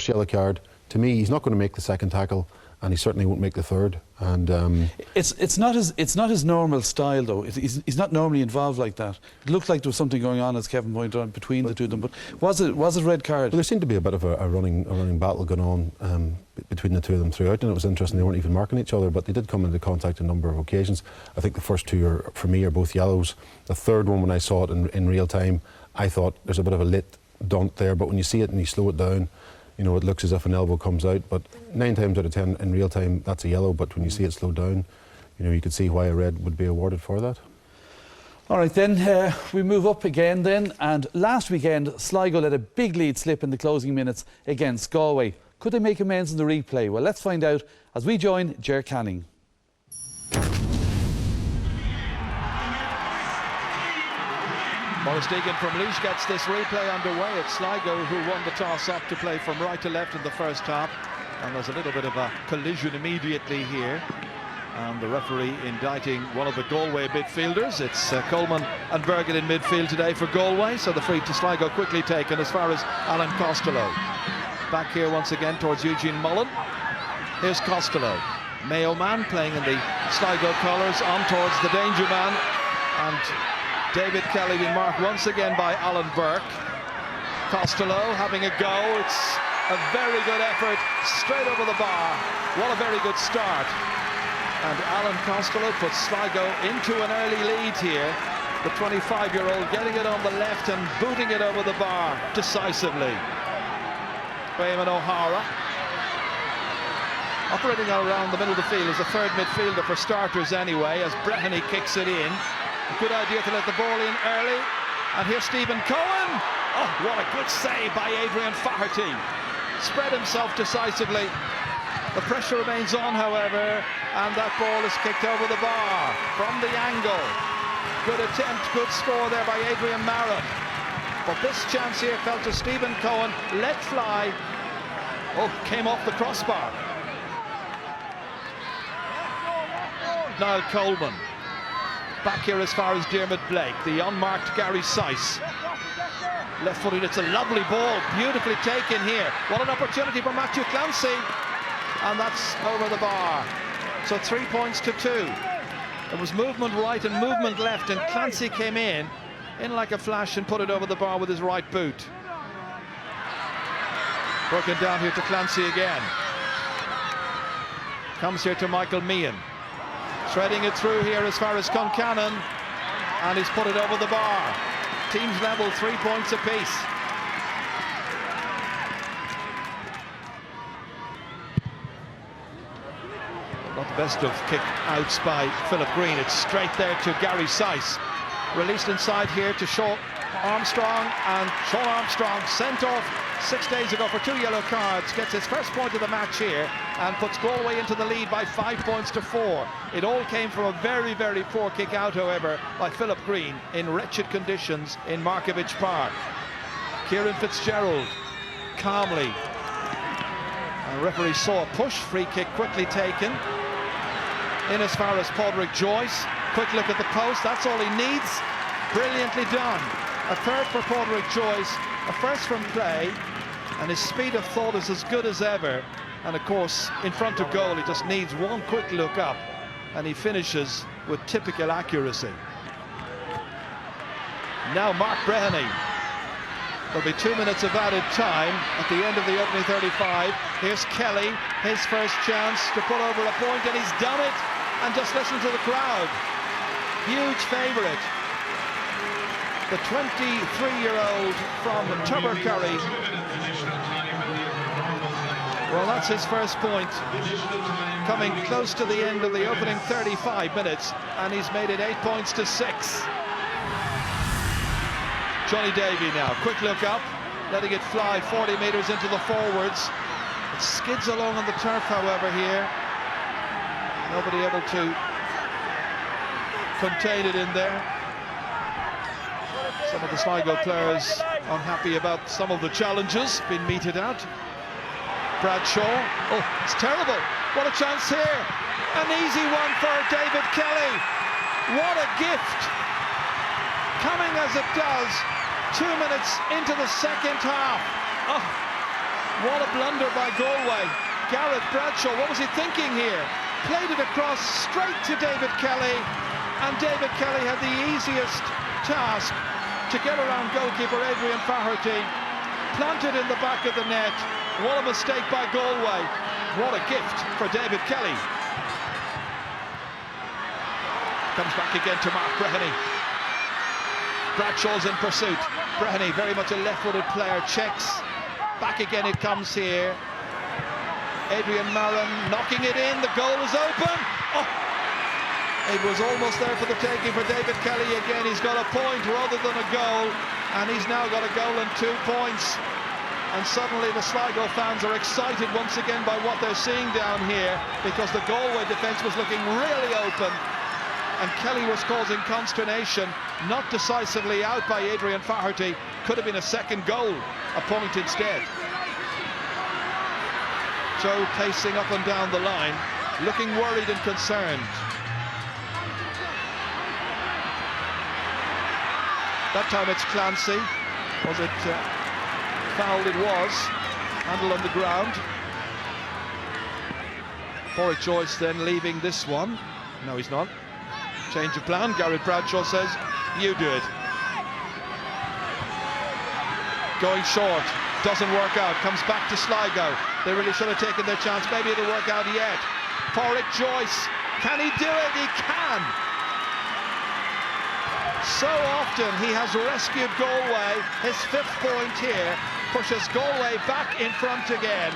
first yellow card. To me, he's not going to make the second tackle, and he certainly won't make the third. And it's not his normal style, though. He's not normally involved like that. It looked like there was something going on, as Kevin pointed out, between the two of them. But was it red card? Well, there seemed to be a bit of a running battle going on between the two of them throughout, and it was interesting. They weren't even marking each other, but they did come into contact a number of occasions. I think the first two for me are both yellows. The third one, when I saw it in real time, I thought there's a bit of a lit dunt there, but when you see it and you slow it down, you know, it looks as if an elbow comes out, but 9 times out of 10 in real time that's a yellow, but when you see it slowed down, you know, you could see why a red would be awarded for that. All right, then we move up again then, and last weekend Sligo let a big lead slip in the closing minutes against Galway. Could they make amends in the replay? Well, let's find out as we join Ger Canning. Maurice Deegan from Laois gets this replay underway. It's Sligo who won the toss up to play from right to left in the first half. And there's a little bit of a collision immediately here. And the referee indicting one of the Galway midfielders. It's Coleman and Bergen in midfield today for Galway. So the free to Sligo quickly taken as far as Alan Costello. Back here once again towards Eugene Mullen. Here's Costello. Mayo man playing in the Sligo colours on towards the danger man. And David Kelly being marked once again by Alan Burke. Costello having a go. It's a very good effort straight over the bar. What a very good start. And Alan Costello puts Sligo into an early lead here. The 25-year-old getting it on the left and booting it over the bar decisively. Eamon O'Hara operating around the middle of the field as a third midfielder for starters anyway, as Breheny kicks it in. A good idea to let the ball in early. And here's Stephen Cohen. Oh, what a good save by Adrian Faherty. Spread himself decisively. The pressure remains on, however, and that ball is kicked over the bar from the angle. Good attempt, good score there by Adrian Maron. But this chance here fell to Stephen Cohen, let fly. Oh, came off the crossbar. Niall Coleman. Back here as far as Diarmuid Blake, the unmarked Gary Sice. Left-footed, it's a lovely ball, beautifully taken here. What an opportunity for Matthew Clancy. And that's over the bar. So 3 points to 2. There was movement right and movement left, and Clancy came in like a flash and put it over the bar with his right boot. Broken down here to Clancy again. Comes here to Michael Meehan. Threading it through here as far as Concannon, and he's put it over the bar. Teams level, 3 points apiece. Not the best of kick-outs by Philip Green. It's straight there to Gary Sice. Released inside here to Sean Armstrong, and Sean Armstrong sent off 6 days ago for 2 yellow cards, gets his first point of the match here and puts Galway into the lead by 5 points to 4. It all came from a very, very poor kick out, however, by Philip Green in wretched conditions in Markovich Park. Kieran Fitzgerald calmly. And the referee saw a push, free kick quickly taken. In as far as Padraig Joyce. Quick look at the post, that's all he needs. Brilliantly done. A third for Padraig Joyce, a first from play, and his speed of thought is as good as ever. And of course, in front of goal, he just needs one quick look up, and he finishes with typical accuracy. Now Mark Breheny. There'll be 2 minutes of added time at the end of the opening 35. Here's Kelly, his first chance to put over a point, and he's done it. And just listen to the crowd. Huge favourite. The 23-year-old from Tubbercurry. Well, that's his first point. Coming close to the end of the opening 35 minutes, and he's made it 8 points to 6. Johnny Davey now, quick look up, letting it fly 40 metres into the forwards. It skids along on the turf, however, here. Nobody able to contain it in there. Some of the Sligo players unhappy about some of the challenges being meted out. Bradshaw, oh, it's terrible. What a chance here. An easy one for David Kelly. What a gift. Coming as it does, 2 minutes into the second half. Oh, What a blunder by Galway. Gareth Bradshaw, what was he thinking here? Played it across straight to David Kelly, and David Kelly had the easiest task to get around goalkeeper Adrian Faherty. Planted in the back of the net. What a mistake by Galway. What a gift for David Kelly. Comes back again to Mark Breheny. Bradshaw's in pursuit. Breheny, very much a left-footed player, checks. Back again it comes here. Adrian Maran knocking it in. The goal is open. Oh, it was almost there for the taking for David Kelly again. He's got a point rather than a goal, and he's now got a goal and 2 points. And suddenly the Sligo fans are excited once again by what they're seeing down here, because the Galway defence was looking really open, and Kelly was causing consternation. Not decisively out by Adrian Faherty. Could have been a second goal, a point instead. Joe pacing up and down the line, looking worried and concerned. That time it's Clancy. Was it fouled? It was. Handle on the ground. Porrick Joyce then leaving this one. No, he's not. Change of plan. Gareth Bradshaw says, you do it. Going short. Doesn't work out. Comes back to Sligo. They really should have taken their chance. Maybe it'll work out yet. Porrick Joyce. Can he do it? He can. So often he has rescued Galway. His 5th point here pushes Galway back in front again.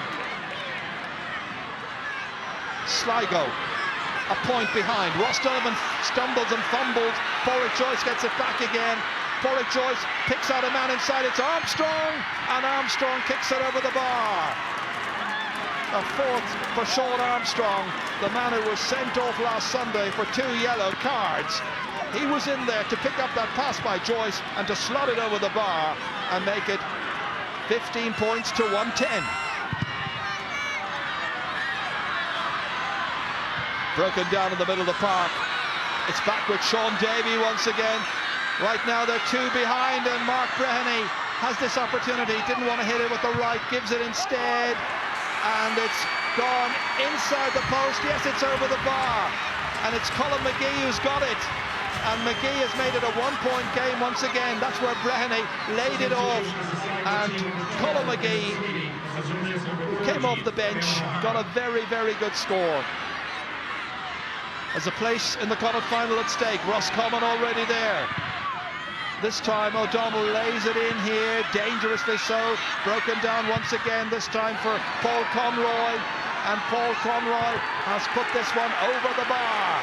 Sligo a point behind. Ross Donovan stumbles and fumbles. Porrick Joyce gets it back again. Porrick Joyce picks out a man inside. It's Armstrong, and Armstrong kicks it over the bar. A 4th for Sean Armstrong, the man who was sent off last Sunday for 2 yellow cards. He was in there to pick up that pass by Joyce and to slot it over the bar and make it 15 points to 110. Broken down in the middle of the park. It's back with Sean Davey once again. Right now they're 2 behind, and Mark Breheny has this opportunity. Didn't want to hit it with the right, gives it instead, and it's gone inside the post. Yes, it's over the bar, and it's Colin McGee who's got it. And McGee has made it a 1-point game once again. That's where Breheny laid it off. And Colin McGee came off the bench, got a very, very good score. There's a place in the Connacht final at stake. Roscommon already there. This time O'Donnell lays it in here, dangerously so. Broken down once again, this time for Paul Conroy. And Paul Conroy has put this one over the bar.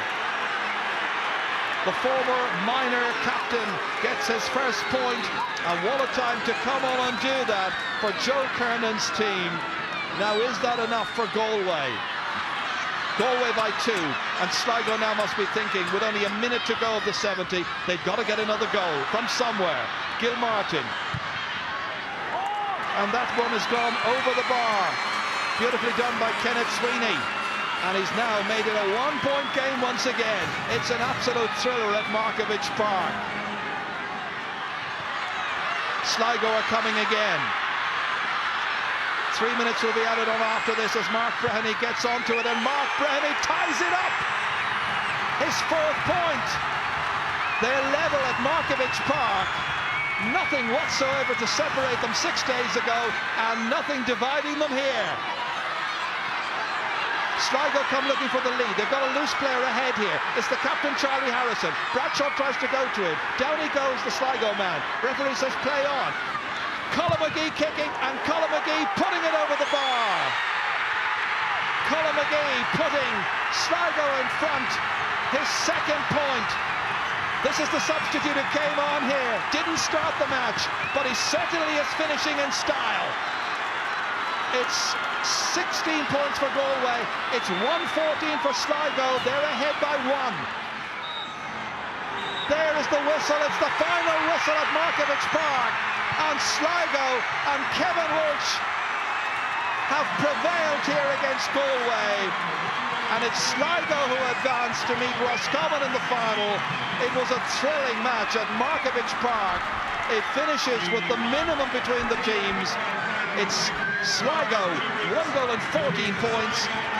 The former minor captain gets his first point, and what a time to come on and do that for Joe Kernan's team. Now, is that enough for Galway? Galway by 2, and Sligo now must be thinking, with only a minute to go of the 70, they've got to get another goal from somewhere. Gilmartin. And that one has gone over the bar. Beautifully done by Kenneth Sweeney. And he's now made it a 1-point game once again. It's an absolute thriller at Markovich Park. Sligo are coming again. 3 minutes will be added on after this as Mark Breheny gets onto it, and Mark Breheny ties it up. His 4th point. They're level at Markovich Park. Nothing whatsoever to separate them 6 days ago, and nothing dividing them here. Sligo come looking for the lead. They've got a loose player ahead here. It's the captain, Charlie Harrison. Bradshaw tries to go to him. Down he goes, the Sligo man. Referee says play on. Colin McGee kicking, and Colin McGee putting it over the bar. Colin McGee putting Sligo in front. His 2nd point. This is the substitute who came on here. Didn't start the match, but he certainly is finishing in style. It's 16 points for Galway. It's 1-14 for Sligo. They're ahead by 1. There is the whistle. It's the final whistle at Markovich Park. And Sligo and Kevin Walsh have prevailed here against Galway. And it's Sligo who advanced to meet Roscommon in the final. It was a thrilling match at Markovich Park. It finishes with the minimum between the teams. It's Sligo, 1 goal and 14 points.